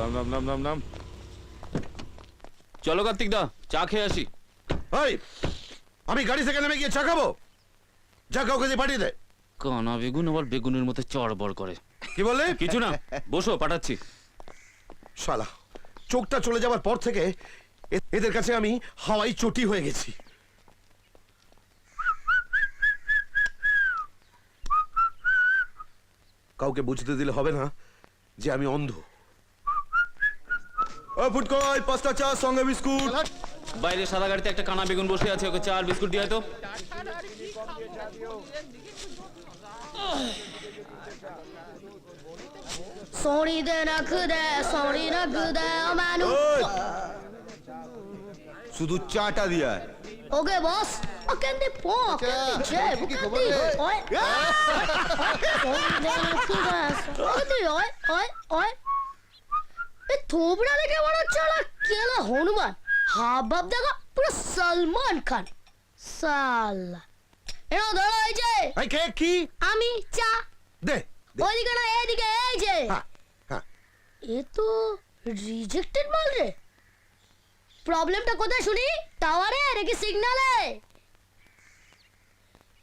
নাম নাম নাম নাম নাম। চলো কার্তিক দা, চা খেয়ে আসি। এই, আমি গাড়ি থেকে নেমে গিয়ে চা খাবো? যা কাউকে দিয়ে পাঠিয়ে দে। কানা বেগুন আবার বেগুনের মতো চড়বড় করে। কি বললে? কিছু না, বসো, পাঠাচ্ছি। শালা, চোখটা চলে যাওয়ার পর থেকে এদের কাছে আমি হাওয়াই চটি হয়ে গেছি। কাউকে বুঝতে দিলে হবে না যে আমি অন্ধ। ফুটকল, 5টা চা সঙ্গে বিস্কুট। বাইরে সাদা গাড়িতে একটা কানা বেগুন বসে আছে, ওকে চা আর বিস্কুট দিয়ে তো। শুধু চাটা দিয়া। ওকে বস, ওকেন্দি পো, ওকেন্দি জে, ওকেন্দি ওই ওই ওই ওই এ থোবড়া দেখে মনে হচ্ছে ওরা কেলা হনুমান, হাব ভাব দেখো পুরো সলমান খান। সালা এনো ধরো, এই যে এই কে কি? আমি চা দে। ওইদিকে না এইদিকে, এই যে হ্যাঁ হ্যাঁ। এ তো রিজেক্টেড মাল রে। প্রবলেমটা কোথায় শুনি? টাওয়ারে নাকি সিগন্যালে?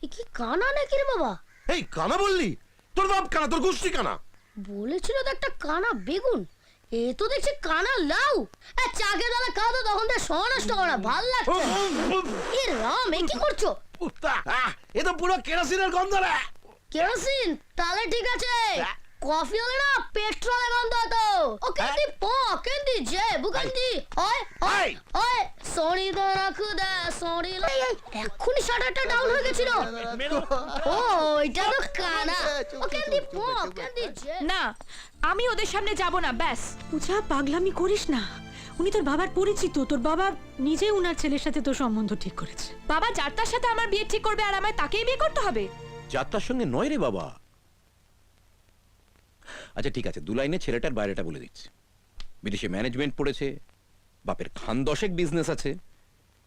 এ কি কানা নাকি রে বাবা? এই কানা বললি? তোর বাপ কানা, তোর গোষ্ঠী কানা। বলেছিল তো একটা কানা বেগুন, এ তো দেখছি কানা লাউ। চাকে দালা খাও তো, তখন তো সনষ্ট করা ভাল লাগছে। এ রাম, এ কি করছো? এ তো পুরো কেরোসিনের গন্ধ রে। কেরোসিন? তাহলে ঠিক আছে, কফি হলে না পেট্রোলের গন্ধ হতো। ও কেন্দি পো, কেন্দি জে, বুকেন্দি ওই ওই ওই সরি তো রাখু দে, সরি। এক্ষুনি শাটারটা ডাউন হয়ে গেছিল। ও এটা তো কানা। ও কেন্দি পো, কেন্দি জে। না, আমি ওদের সামনে যাব না, ব্যাস। পূজা, পাগলামি করিস না। উনি তোর বাবার পরিচিত, তোর বাবা নিজে উনার ছেলের সাথে তোর সম্বন্ধ ঠিক করেছে। বাবা যার তার সাথে আমার বিয়ে ঠিক করবে আর আমায় তাকেই বিয়ে করতে হবে? যাত্রার সঙ্গে নয় রে বাবা। আচ্ছা ঠিক আছে, 2 লাইনে ছেলেটার বাইরেটা বলে দিচ্ছি। বিদেশে ম্যানেজমেন্ট পড়েছে, বাপের খান 10 বিজনেস আছে,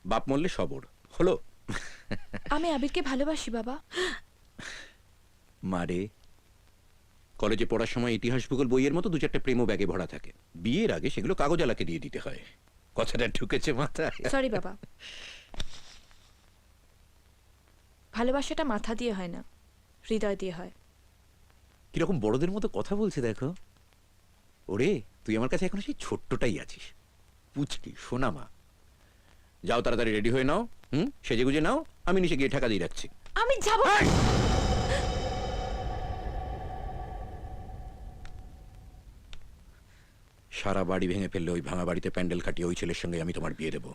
বাপ মরলে সবর হলো। আমি আবিরকে ভালোবাসি বাবা। মারে, কলেজে পড়ার সময় ইতিহাস ভূগোল বইয়ের মতো 2-4টা প্রেমও ব্যাগে ভরা থাকে। বিয়ের আগে সেগুলো কাগজালাকে দিয়ে দিতে হয়। কথাটা ঢুকেছে মাথায়? সরি বাবা। ভালোবাসাটা মাথা দিয়ে হয় না, হৃদয় দিয়ে হয়। কিরকম বড়দের মতো কথা বলছে দেখো। ওরে, তুই আমার কাছে এখন সেই ছোট্টটাই আছিস, পুচকি সোনা মা। যাও তাড়াতাড়ি রেডি হয়ে নাও, সেজে গুজে নাও, আমি নিচে গিয়ে ঠাকা দিয়ে রাখছি। আমি যাব। সারা বাড়ি ভেঙে ফেললে ওই ভাঙা বাড়িতে প্যান্ডেল কাটিয়ে ওই ছেলের সঙ্গে আমি তোমার বিয়ে দেব।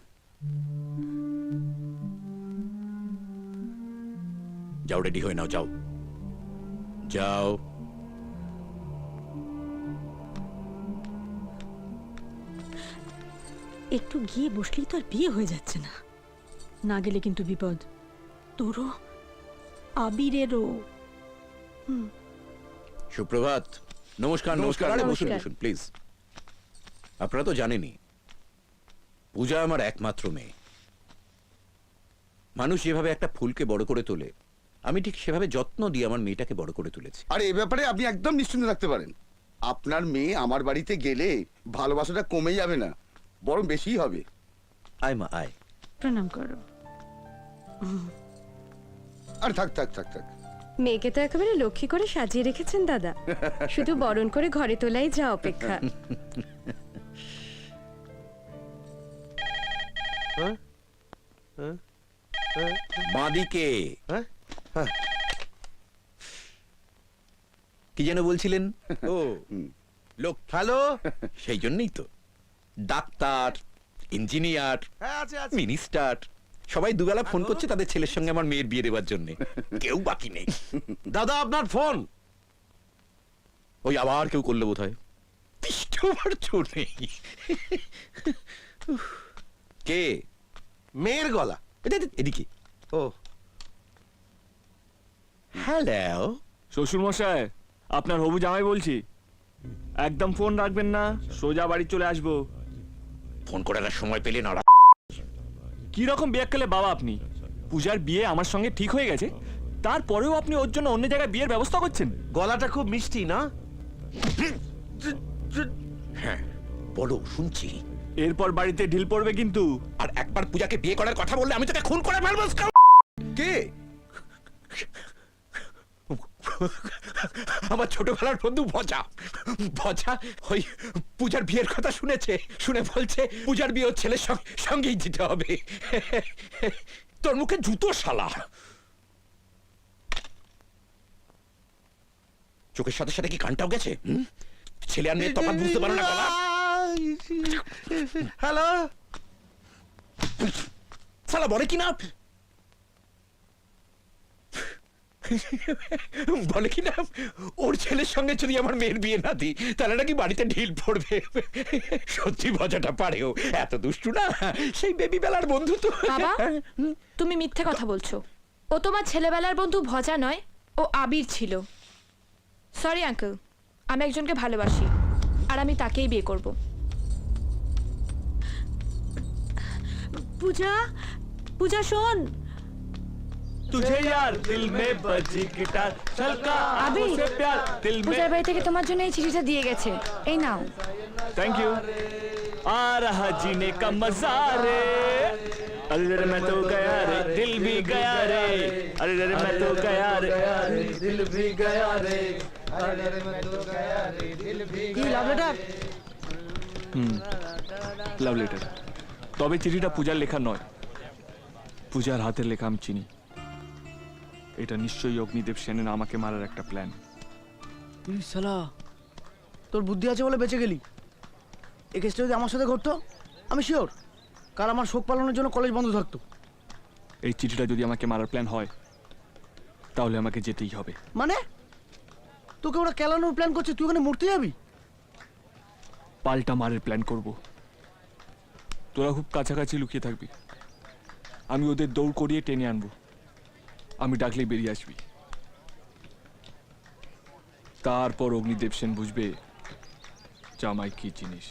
যাও, রেডি হয়ে নাও, যাও যাও। একটু গিয়ে বসলেই তো আর বিয়ে হয়ে যাচ্ছে না, না গেলে কিন্তু বিপদ। তোরও আবিরেরও। সুপ্রভাত। নমস্কার নমস্কার। আরে বসুন নমস্কার। বসুন প্লিজ। আপনারা তো জানেনই, পূজা আমার একমাত্র মেয়ে। মানুষ যেভাবে একটা ফুলকে বড় করে তোলে, আমি ঠিক সেভাবে যত্ন দিয়ে আমার মেয়েটাকে বড় করে তুলেছি। আর এই ব্যাপারে আপনি একদম নিশ্চিন্ত থাকতে পারেন। আপনার মেয়ে আমার বাড়িতে গেলে ভালোবাসাটা কমে যাবে না, বরং বেশিই হবে। আয় মা আয়। প্রণাম করো। আর থাক থাক থাক থাক। মেয়েকে তো একেবারে লক্ষ্মী করে সাজিয়ে রেখেছেন দাদা, শুধু বরণ করে ঘরে তোলাই যা অপেক্ষা। বাঁদিকে কি যেন বলছিলেন? ও লোক। হ্যালো, সেই জন্যই তো ডাক্তার, ইঞ্জিনিয়ার, মিনিস্টার সবাই দুবেলা ফোন করছে তাদের ছেলের সঙ্গে আমার মেয়ের বিয়ে দেওয়ার জন্য। কেউ বাকি নেই। দাদা, আপনার ফোন। ওই আবার কেউ করলো বোধ হয়। নেই। কে? মেয়ের গলা। এদিকে। ও হ্যালো। শ্বশুর মশাই, আপনার হবু জামাই বলছি। একদম ফোন রাখবেন না, সোজা বাড়ি চলে আসবো। ফোন করার সময় পেলে না। কি রকম বিয়াক্কেলে বাবা আপনি? পূজার বিয়ে আমার সঙ্গে ঠিক হয়ে গেছে, তারপরেও আপনি ওর জন্য অন্য জায়গায় বিয়ের ব্যবস্থা করছেন। গলাটা খুব মিষ্টি না? হ্যাঁ, বলো শুনছি। এরপর বাড়িতে ঢিল পড়বে কিন্তু। আর একবার পূজাকে বিয়ে করার কথা বললে আমি তোকে খুন করে ফেলবো। কে? আমার ছোটবেলার বন্ধু ভজা। ভজা ওই পূজার বিয়ের কথা শুনেছে, শুনে বলছে পূজার বিয়ে ওর ছেলের সঙ্গেই দিতে হবে। তোর মুখে জুতো শালা। চোখের সাথে সাথে কি কানটাও গেছে? ছেলে আর মেয়ের তফাৎ বুঝতে পারো না গলা? হ্যালো, শালা বলে কি না, বলে কি না ওর ছেলের সঙ্গে যদি আমার মেয়ের বিয়ে না দিই তাহলে নাকি বাড়িতে ঢিল পড়বে। সত্যি ভজাটা পারেও, এত দুষ্টু না, সেই বেবি বেলার বন্ধু তো। বাবা তুমি মিথ্যে কথা বলছো। ও তোমার ছেলেবেলার বন্ধু ভজা নয়, ও আবির ছিল। সরি আঙ্কেল, আমি একজনকে ভালোবাসি আর আমি তাকেই বিয়ে করব। পূজা, পূজা শোন। তুঝে यार दिल में बजी गिटार छलका आंखों से प्यार दिल में। পূজার বাড়ি থেকে তোমার জন্য এই চিঠিটা দিয়ে গেছে, এই নাও। Thank you. आ रहा जीने का मजा रे, अरे रे मैं तो गया रे, दिल भी गया रे, अरे रे मैं तो गया रे, दिल भी गया रे, अरे रे मैं तो गया रे, दिल भी गया रे। Love letter. তবে চিঠিটা পূজার লেখা নয়, পূজার হাতের লেখা আমি চিনি। এটা নিশ্চয়ই অগ্নিদেব সেনের আমাকে মারার একটা প্ল্যান। শালা তোর বুদ্ধি আছে বলে বেঁচে গেলি। এই কেসটা যদি আমার সাথে ঘটতো আমি শিওর কাল আমার শোক পালনের জন্য কলেজ বন্ধ থাকতো। এই চিঠিটা যদি আমাকে মারার প্ল্যান হয় তাহলে আমাকে যেতেই হবে। মানে তোকে ওরা কেলানোর প্ল্যান করছে, তুই ওখানে মরতে যাবি? পাল্টা মারের প্ল্যান করব। তোরা খুব কাছাকাছি লুকিয়ে থাকবি, আমি ওদের দৌড় করিয়ে টেনে আনবো। আমি ডাকলেই বেরিয়ে আসবি। তারপর অগ্নিদেব সেন বুঝবে জামাই কি জিনিস।